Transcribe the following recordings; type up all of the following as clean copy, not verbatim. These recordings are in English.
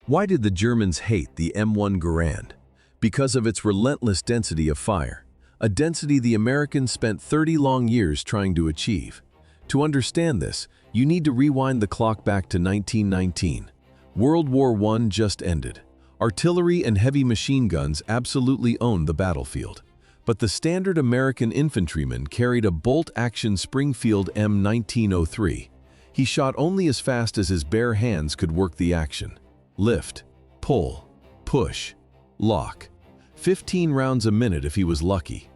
Why did the Germans hate the M1 Garand? Because of its relentless density of fire, a density the Americans spent 30 long years trying to achieve. To understand this, you need to rewind the clock back to 1919. World War I just ended. Artillery and heavy machine guns absolutely owned the battlefield. But the standard American infantryman carried a bolt-action Springfield M1903. He shot only as fast as his bare hands could work the action. Lift, pull, push, lock. 15 rounds a minute if he was lucky.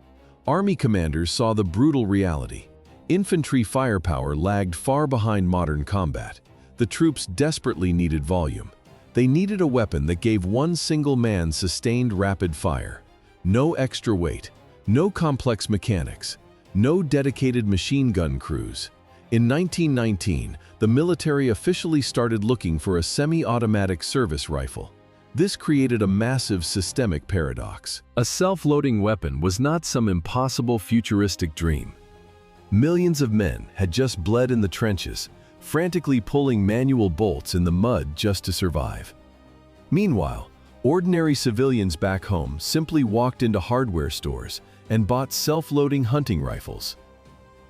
Army commanders saw the brutal reality. Infantry firepower lagged far behind modern combat. The troops desperately needed volume. They needed a weapon that gave one single man sustained rapid fire. No extra weight, no complex mechanics, no dedicated machine gun crews. In 1919, the military officially started looking for a semi-automatic service rifle. This created a massive systemic paradox. A self-loading weapon was not some impossible futuristic dream. Millions of men had just bled in the trenches, frantically pulling manual bolts in the mud just to survive. Meanwhile, ordinary civilians back home simply walked into hardware stores and bought self-loading hunting rifles.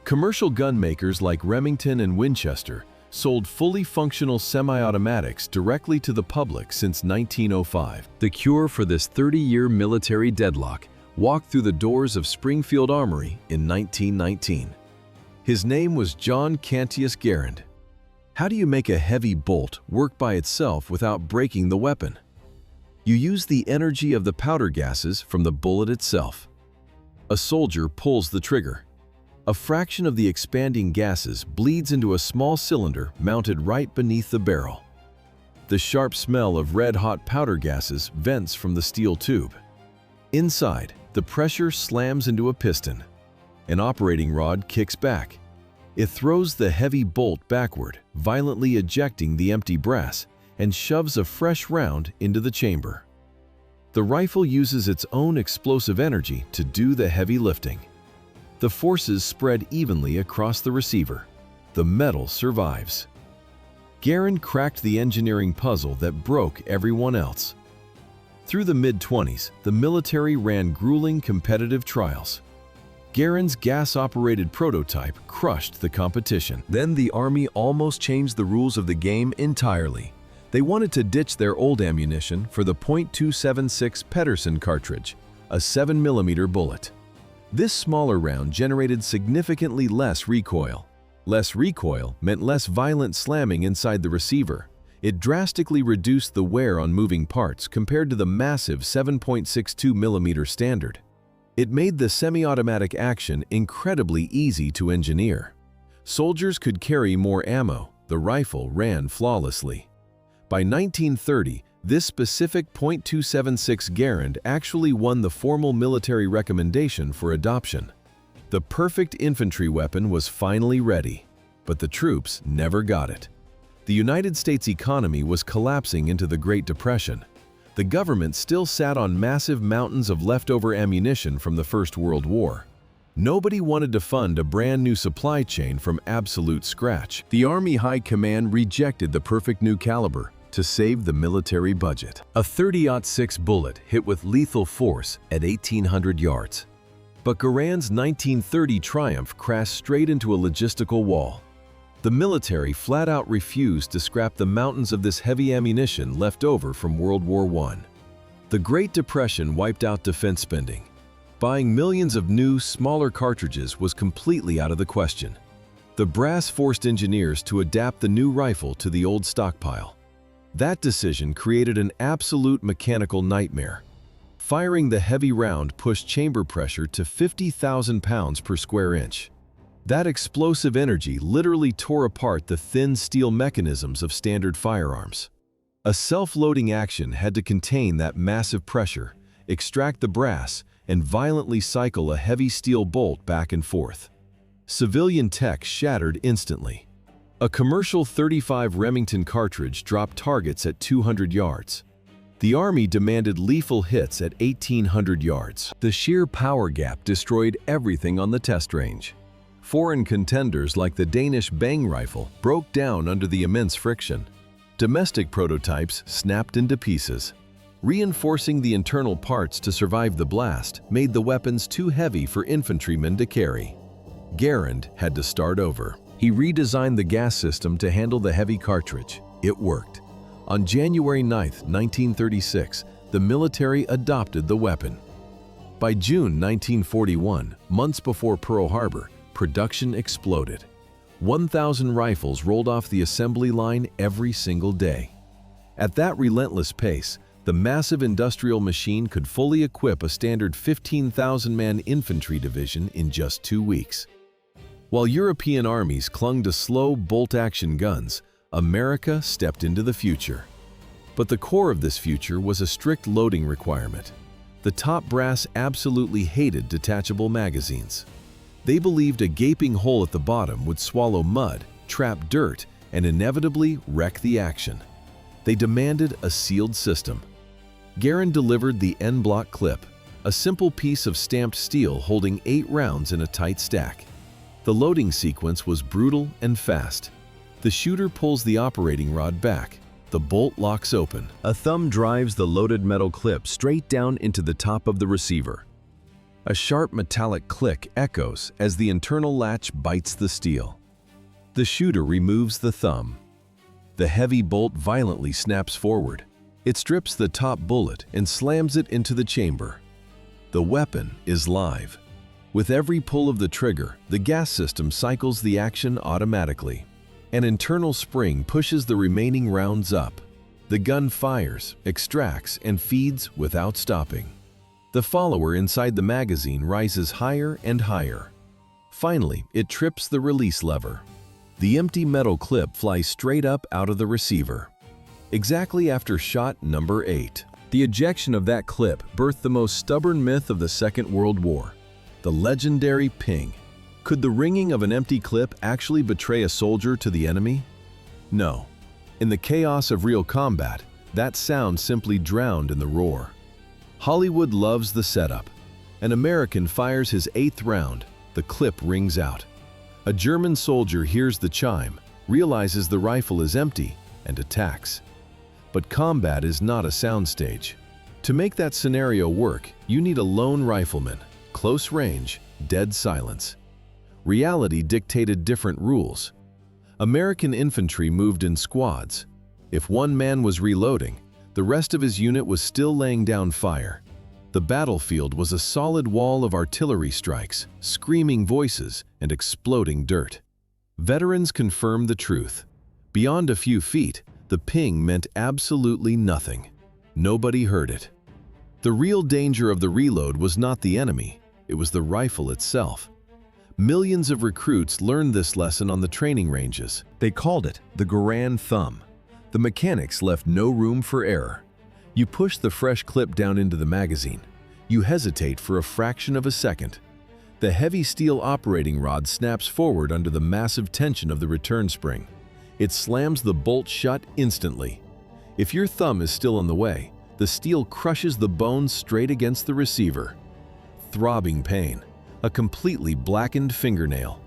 Commercial gun makers like Remington and Winchester sold fully functional semi-automatics directly to the public since 1905. The cure for this 30-year military deadlock walked through the doors of Springfield Armory in 1919. His name was John Garand. How do you make a heavy bolt work by itself without breaking the weapon? You use the energy of the powder gases from the bullet itself. A soldier pulls the trigger. A fraction of the expanding gases bleeds into a small cylinder mounted right beneath the barrel. The sharp smell of red-hot powder gases vents from the steel tube. Inside, the pressure slams into a piston. An operating rod kicks back. It throws the heavy bolt backward, violently ejecting the empty brass, and shoves a fresh round into the chamber. The rifle uses its own explosive energy to do the heavy lifting. The forces spread evenly across the receiver. The metal survives. Garand cracked the engineering puzzle that broke everyone else. Through the mid-20s, the military ran grueling competitive trials. Garand's gas-operated prototype crushed the competition. Then the Army almost changed the rules of the game entirely. They wanted to ditch their old ammunition for the .276 Pedersen cartridge, a 7mm bullet. This smaller round generated significantly less recoil. Less recoil meant less violent slamming inside the receiver. It drastically reduced the wear on moving parts compared to the massive 7.62mm standard. It made the semi-automatic action incredibly easy to engineer. Soldiers could carry more ammo. The rifle ran flawlessly. By 1930, this specific .276 Garand actually won the formal military recommendation for adoption. The perfect infantry weapon was finally ready, but the troops never got it. The United States economy was collapsing into the Great Depression. The government still sat on massive mountains of leftover ammunition from the First World War. Nobody wanted to fund a brand new supply chain from absolute scratch. The Army High Command rejected the perfect new caliber to save the military budget. A .30-06 bullet hit with lethal force at 1,800 yards. But Garand's 1930 Triumph crashed straight into a logistical wall. The military flat out refused to scrap the mountains of this heavy ammunition left over from World War I. The Great Depression wiped out defense spending. Buying millions of new, smaller cartridges was completely out of the question. The brass forced engineers to adapt the new rifle to the old stockpile. That decision created an absolute mechanical nightmare. Firing the heavy round pushed chamber pressure to 50,000 pounds per square inch. That explosive energy literally tore apart the thin steel mechanisms of standard firearms. A self-loading action had to contain that massive pressure, extract the brass, and violently cycle a heavy steel bolt back and forth. Civilian tech shattered instantly. A commercial .35 Remington cartridge dropped targets at 200 yards. The Army demanded lethal hits at 1,800 yards. The sheer power gap destroyed everything on the test range. Foreign contenders like the Danish Bang rifle broke down under the immense friction. Domestic prototypes snapped into pieces. Reinforcing the internal parts to survive the blast made the weapons too heavy for infantrymen to carry. Garand had to start over. He redesigned the gas system to handle the heavy cartridge. It worked. On January 9, 1936, the military adopted the weapon. By June 1941, months before Pearl Harbor, production exploded. 1,000 rifles rolled off the assembly line every single day. At that relentless pace, the massive industrial machine could fully equip a standard 15,000-man infantry division in just 2 weeks. While European armies clung to slow, bolt-action guns, America stepped into the future. But the core of this future was a strict loading requirement. The top brass absolutely hated detachable magazines. They believed a gaping hole at the bottom would swallow mud, trap dirt, and inevitably wreck the action. They demanded a sealed system. Garand delivered the N-block clip, a simple piece of stamped steel holding 8 rounds in a tight stack. The loading sequence was brutal and fast. The shooter pulls the operating rod back. The bolt locks open. A thumb drives the loaded metal clip straight down into the top of the receiver. A sharp metallic click echoes as the internal latch bites the steel. The shooter removes the thumb. The heavy bolt violently snaps forward. It strips the top bullet and slams it into the chamber. The weapon is live. With every pull of the trigger, the gas system cycles the action automatically. An internal spring pushes the remaining rounds up. The gun fires, extracts, and feeds without stopping. The follower inside the magazine rises higher and higher. Finally, it trips the release lever. The empty metal clip flies straight up out of the receiver. Exactly after shot number 8. The ejection of that clip birthed the most stubborn myth of the Second World War, the legendary ping. Could the ringing of an empty clip actually betray a soldier to the enemy? No. In the chaos of real combat, that sound simply drowned in the roar. Hollywood loves the setup. An American fires his 8th round. The clip rings out. A German soldier hears the chime, realizes the rifle is empty, and attacks. But combat is not a soundstage. To make that scenario work, you need a lone rifleman, close range, dead silence. Reality dictated different rules. American infantry moved in squads. If one man was reloading, the rest of his unit was still laying down fire. The battlefield was a solid wall of artillery strikes, screaming voices, and exploding dirt. Veterans confirmed the truth. Beyond a few feet, the ping meant absolutely nothing. Nobody heard it. The real danger of the reload was not the enemy, it was the rifle itself. Millions of recruits learned this lesson on the training ranges. They called it the Garand thumb. The mechanics left no room for error. You push the fresh clip down into the magazine. You hesitate for a fraction of a second. The heavy steel operating rod snaps forward under the massive tension of the return spring. It slams the bolt shut instantly. If your thumb is still in the way, the steel crushes the bone straight against the receiver. Throbbing pain, a completely blackened fingernail.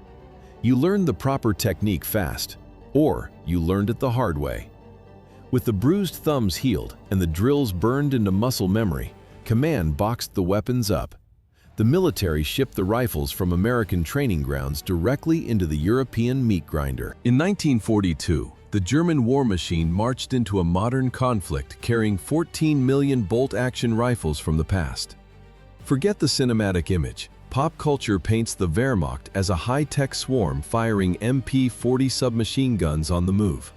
You learned the proper technique fast, or you learned it the hard way. With the bruised thumbs healed and the drills burned into muscle memory, command boxed the weapons up. The military shipped the rifles from American training grounds directly into the European meat grinder. In 1942, the German war machine marched into a modern conflict carrying 14 million bolt-action rifles from the past. Forget the cinematic image. Pop culture paints the Wehrmacht as a high-tech swarm firing MP-40 submachine guns on the move.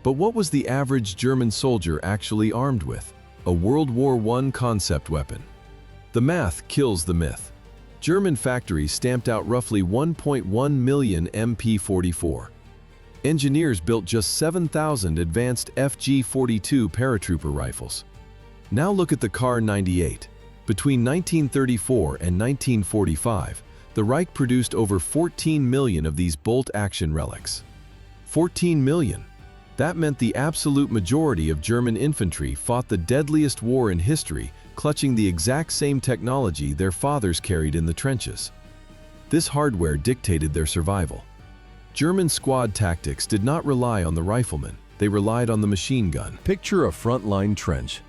But what was the average German soldier actually armed with? A World War I concept weapon. The math kills the myth. German factories stamped out roughly 1.1 million MP-44. Engineers built just 7,000 advanced FG-42 paratrooper rifles. Now look at the Kar-98. Between 1934 and 1945, the Reich produced over 14 million of these bolt-action relics. 14 million. That meant the absolute majority of German infantry fought the deadliest war in history, clutching the exact same technology their fathers carried in the trenches. This hardware dictated their survival. German squad tactics did not rely on the rifleman, They relied on the machine gun. Picture a frontline trench.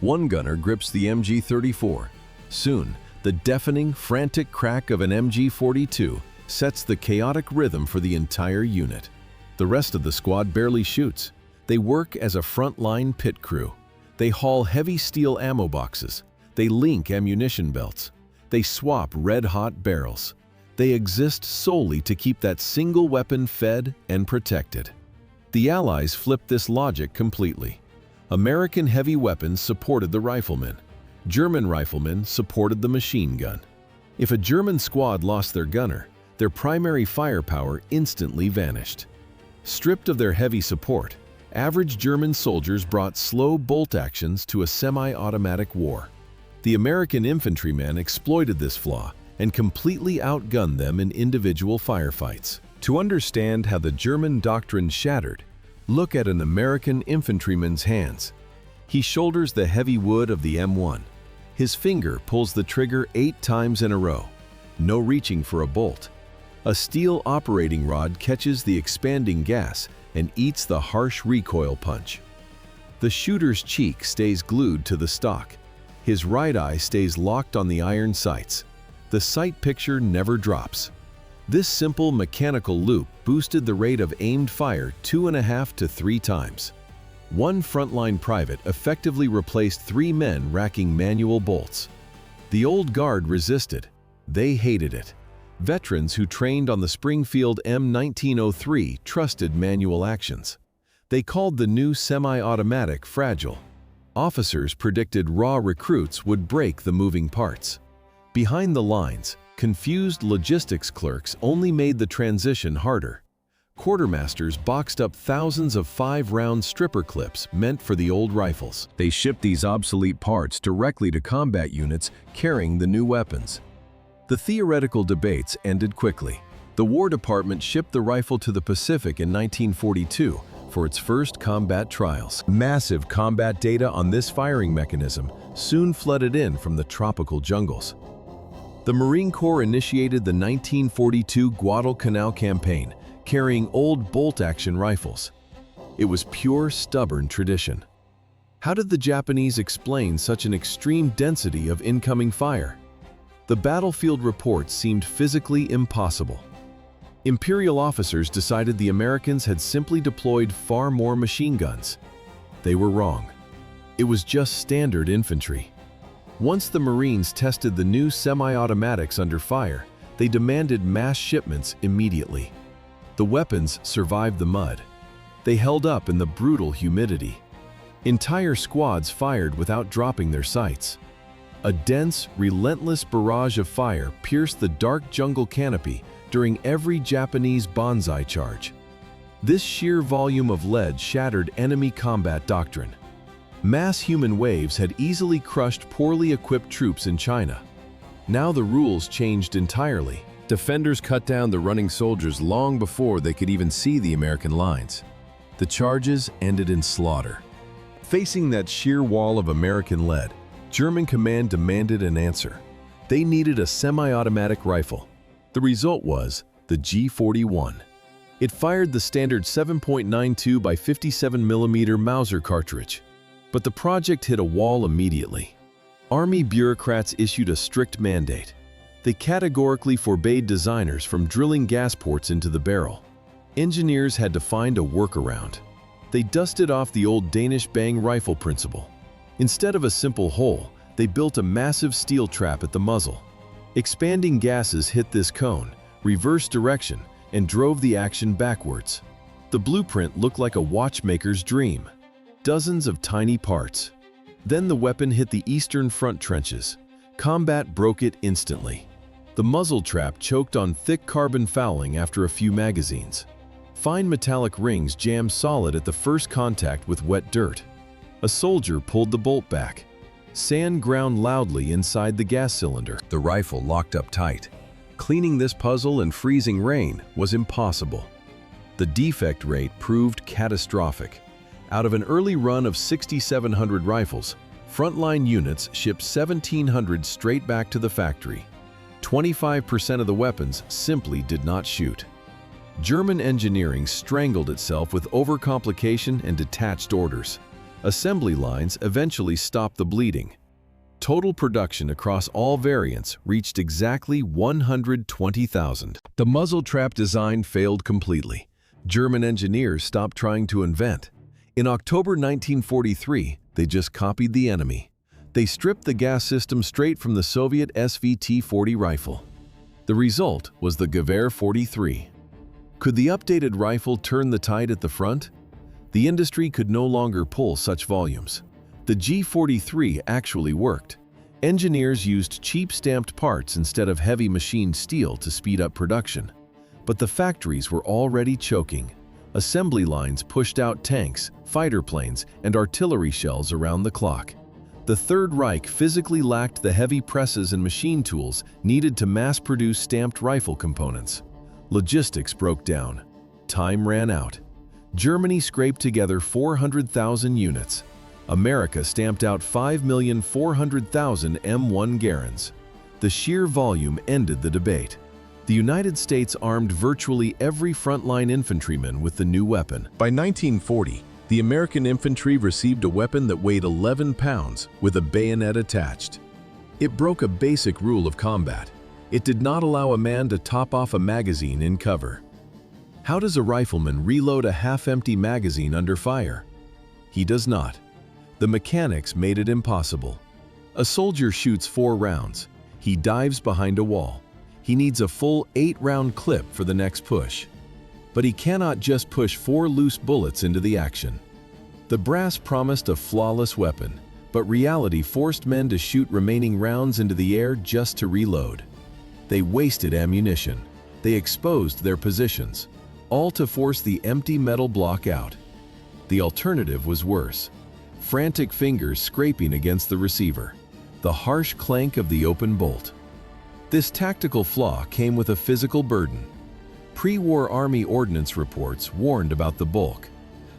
One gunner grips the MG-34. Soon, the deafening, frantic crack of an MG-42 sets the chaotic rhythm for the entire unit. The rest of the squad barely shoots. They work as a frontline pit crew. They haul heavy steel ammo boxes. They link ammunition belts. They swap red-hot barrels. They exist solely to keep that single weapon fed and protected. The Allies flipped this logic completely. American heavy weapons supported the riflemen. German riflemen supported the machine gun. If a German squad lost their gunner, their primary firepower instantly vanished. Stripped of their heavy support, average German soldiers brought slow bolt actions to a semi-automatic war. The American infantrymen exploited this flaw and completely outgunned them in individual firefights. To understand how the German doctrine shattered, look at an American infantryman's hands. He shoulders the heavy wood of the M1. His finger pulls the trigger 8 times in a row. No reaching for a bolt. A steel operating rod catches the expanding gas and eats the harsh recoil punch. The shooter's cheek stays glued to the stock. His right eye stays locked on the iron sights. The sight picture never drops. This simple mechanical loop boosted the rate of aimed fire 2.5 to 3 times. One frontline private effectively replaced 3 men racking manual bolts. The old guard resisted. They hated it. Veterans who trained on the Springfield M1903 trusted manual actions. They called the new semi-automatic fragile. Officers predicted raw recruits would break the moving parts. Behind the lines, confused logistics clerks only made the transition harder. Quartermasters boxed up thousands of 5-round stripper clips meant for the old rifles. They shipped these obsolete parts directly to combat units carrying the new weapons. The theoretical debates ended quickly. The War Department shipped the rifle to the Pacific in 1942 for its first combat trials. Massive combat data on this firing mechanism soon flooded in from the tropical jungles. The Marine Corps initiated the 1942 Guadalcanal campaign, carrying old bolt-action rifles. It was pure, stubborn tradition. How did the Japanese explain such an extreme density of incoming fire? The battlefield reports seemed physically impossible. Imperial officers decided the Americans had simply deployed far more machine guns. They were wrong. It was just standard infantry. Once the Marines tested the new semi-automatics under fire, they demanded mass shipments immediately. The weapons survived the mud. They held up in the brutal humidity. Entire squads fired without dropping their sights. A dense, relentless barrage of fire pierced the dark jungle canopy during every Japanese banzai charge. This sheer volume of lead shattered enemy combat doctrine. Mass human waves had easily crushed poorly equipped troops in China. Now the rules changed entirely. Defenders cut down the running soldiers long before they could even see the American lines. The charges ended in slaughter. Facing that sheer wall of American lead, German command demanded an answer. They needed a semi-automatic rifle. The result was the G41. It fired the standard 7.92 by 57 mm Mauser cartridge. But the project hit a wall immediately. Army bureaucrats issued a strict mandate. They categorically forbade designers from drilling gas ports into the barrel. Engineers had to find a workaround. They dusted off the old Danish bang rifle principle. Instead of a simple hole, they built a massive steel trap at the muzzle. Expanding gases hit this cone, reversed direction, and drove the action backwards. The blueprint looked like a watchmaker's dream. Dozens of tiny parts. Then the weapon hit the Eastern Front trenches. Combat broke it instantly. The muzzle trap choked on thick carbon fouling after a few magazines. Fine metallic rings jammed solid at the first contact with wet dirt. A soldier pulled the bolt back. Sand ground loudly inside the gas cylinder. The rifle locked up tight. Cleaning this puzzle in freezing rain was impossible. The defect rate proved catastrophic. Out of an early run of 6,700 rifles, frontline units shipped 1,700 straight back to the factory. 25% of the weapons simply did not shoot. German engineering strangled itself with overcomplication and detached orders. Assembly lines eventually stopped the bleeding. Total production across all variants reached exactly 120,000. The muzzle trap design failed completely. German engineers stopped trying to invent. In October 1943, they just copied the enemy. They stripped the gas system straight from the Soviet SVT-40 rifle. The result was the Gewehr 43. Could the updated rifle turn the tide at the front? The industry could no longer pull such volumes. The G43 actually worked. Engineers used cheap stamped parts instead of heavy machined steel to speed up production. But the factories were already choking. Assembly lines pushed out tanks, fighter planes, and artillery shells around the clock. The Third Reich physically lacked the heavy presses and machine tools needed to mass-produce stamped rifle components. Logistics broke down. Time ran out. Germany scraped together 400,000 units. America stamped out 5,400,000 M1 Garands. The sheer volume ended the debate. The United States armed virtually every frontline infantryman with the new weapon. By 1940, the American infantry received a weapon that weighed 11 pounds with a bayonet attached. It broke a basic rule of combat. It did not allow a man to top off a magazine in cover. How does a rifleman reload a half-empty magazine under fire? He does not. The mechanics made it impossible. A soldier shoots 4 rounds. He dives behind a wall. He needs a full 8-round clip for the next push. But he cannot just push 4 loose bullets into the action. The brass promised a flawless weapon, but reality forced men to shoot remaining rounds into the air just to reload. They wasted ammunition. They exposed their positions, all to force the empty metal block out. The alternative was worse. Frantic fingers scraping against the receiver, the harsh clank of the open bolt. This tactical flaw came with a physical burden. Pre-war Army ordnance reports warned about the bulk.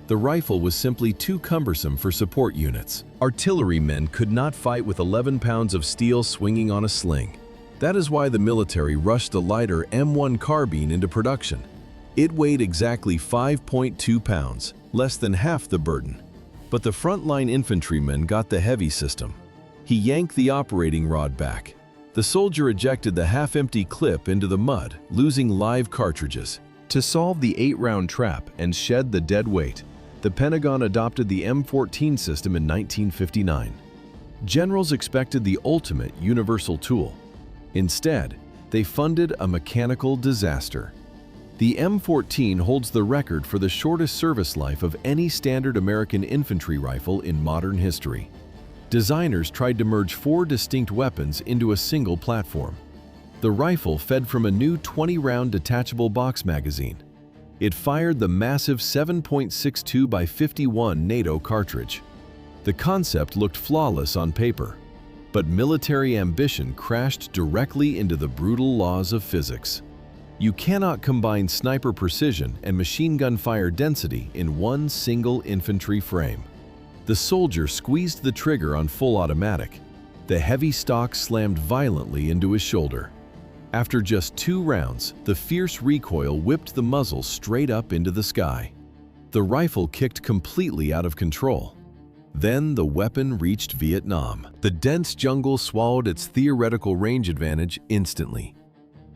The rifle was simply too cumbersome for support units. Artillerymen could not fight with 11 pounds of steel swinging on a sling. That is why the military rushed the lighter M1 carbine into production. It weighed exactly 5.2 pounds, less than half the burden. But the frontline infantryman got the heavy system. He yanked the operating rod back. The soldier ejected the half-empty clip into the mud, losing live cartridges. To solve the 8-round trap and shed the dead weight, the Pentagon adopted the M14 system in 1959. Generals expected the ultimate universal tool. Instead, they funded a mechanical disaster. The M14 holds the record for the shortest service life of any standard American infantry rifle in modern history. Designers tried to merge 4 distinct weapons into a single platform. The rifle fed from a new 20-round detachable box magazine. It fired the massive 7.62 by 51 NATO cartridge. The concept looked flawless on paper, but military ambition crashed directly into the brutal laws of physics. You cannot combine sniper precision and machine gun fire density in one single infantry frame. The soldier squeezed the trigger on full automatic. The heavy stock slammed violently into his shoulder. After just 2 rounds, the fierce recoil whipped the muzzle straight up into the sky. The rifle kicked completely out of control. Then the weapon reached Vietnam. The dense jungle swallowed its theoretical range advantage instantly.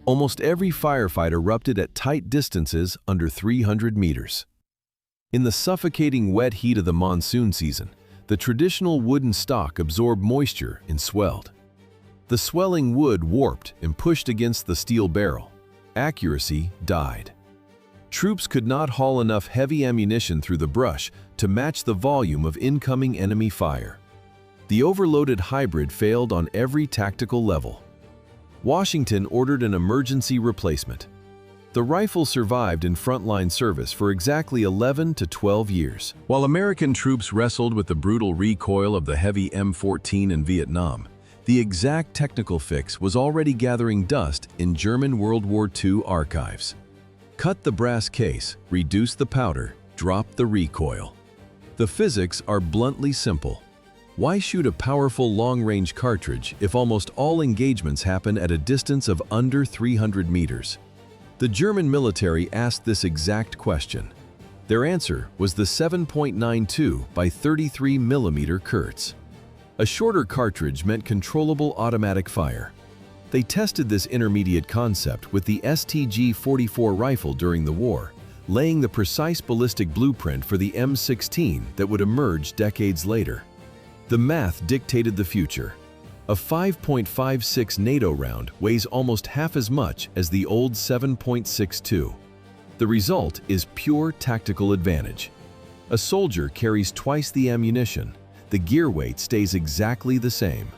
Almost every firefight erupted at tight distances under 300 meters. In the suffocating wet heat of the monsoon season, the traditional wooden stock absorbed moisture and swelled. The swelling wood warped and pushed against the steel barrel. Accuracy died. Troops could not haul enough heavy ammunition through the brush to match the volume of incoming enemy fire. The overloaded hybrid failed on every tactical level. Washington ordered an emergency replacement. The rifle survived in frontline service for exactly 11 to 12 years. While American troops wrestled with the brutal recoil of the heavy M14 in Vietnam, the exact technical fix was already gathering dust in German World War II archives. Cut the brass case, reduce the powder, drop the recoil. The physics are bluntly simple. Why shoot a powerful long-range cartridge if almost all engagements happen at a distance of under 300 meters? The German military asked this exact question. Their answer was the 7.92 by 33 mm Kurz. A shorter cartridge meant controllable automatic fire. They tested this intermediate concept with the STG-44 rifle during the war, laying the precise ballistic blueprint for the M16 that would emerge decades later. The math dictated the future. A 5.56 NATO round weighs almost half as much as the old 7.62. The result is pure tactical advantage. A soldier carries twice the ammunition. The gear weight stays exactly the same.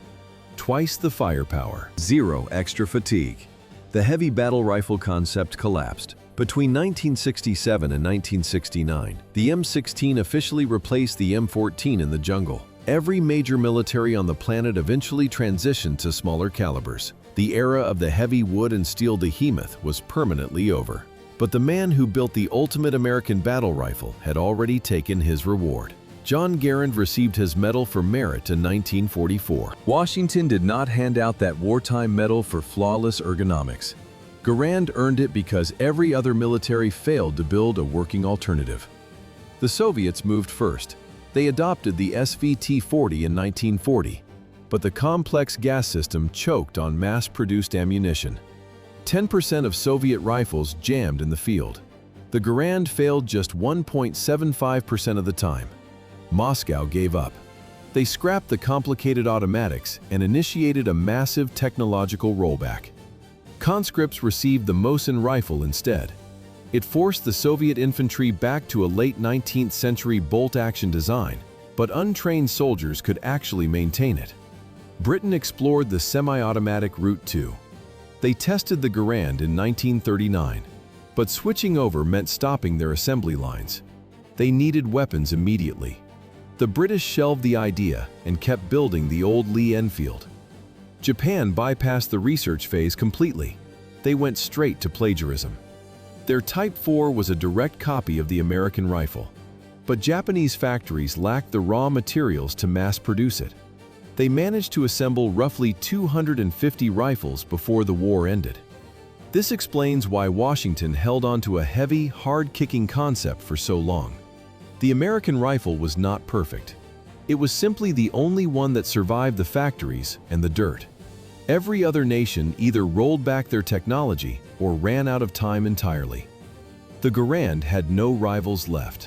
Twice the firepower. Zero extra fatigue. The heavy battle rifle concept collapsed. Between 1967 and 1969, the M16 officially replaced the M14 in the jungle. Every major military on the planet eventually transitioned to smaller calibers. The era of the heavy wood and steel behemoth was permanently over. But the man who built the ultimate American battle rifle had already taken his reward. John Garand received his Medal for Merit in 1944. Washington did not hand out that wartime medal for flawless ergonomics. Garand earned it because every other military failed to build a working alternative. The Soviets moved first. They adopted the SVT-40 in 1940, but the complex gas system choked on mass-produced ammunition. 10% of Soviet rifles jammed in the field. The Garand failed just 1.75% of the time. Moscow gave up. They scrapped the complicated automatics and initiated a massive technological rollback. Conscripts received the Mosin rifle instead. It forced the Soviet infantry back to a late 19th century bolt-action design, but untrained soldiers could actually maintain it. Britain explored the semi-automatic route too. They tested the Garand in 1939, but switching over meant stopping their assembly lines. They needed weapons immediately. The British shelved the idea and kept building the old Lee Enfield. Japan bypassed the research phase completely. They went straight to plagiarism. Their Type 4 was a direct copy of the American rifle, but Japanese factories lacked the raw materials to mass produce it. They managed to assemble roughly 250 rifles before the war ended. This explains why Washington held on to a heavy, hard-kicking concept for so long. The American rifle was not perfect. It was simply the only one that survived the factories and the dirt. Every other nation either rolled back their technology or ran out of time entirely. The Garand had no rivals left.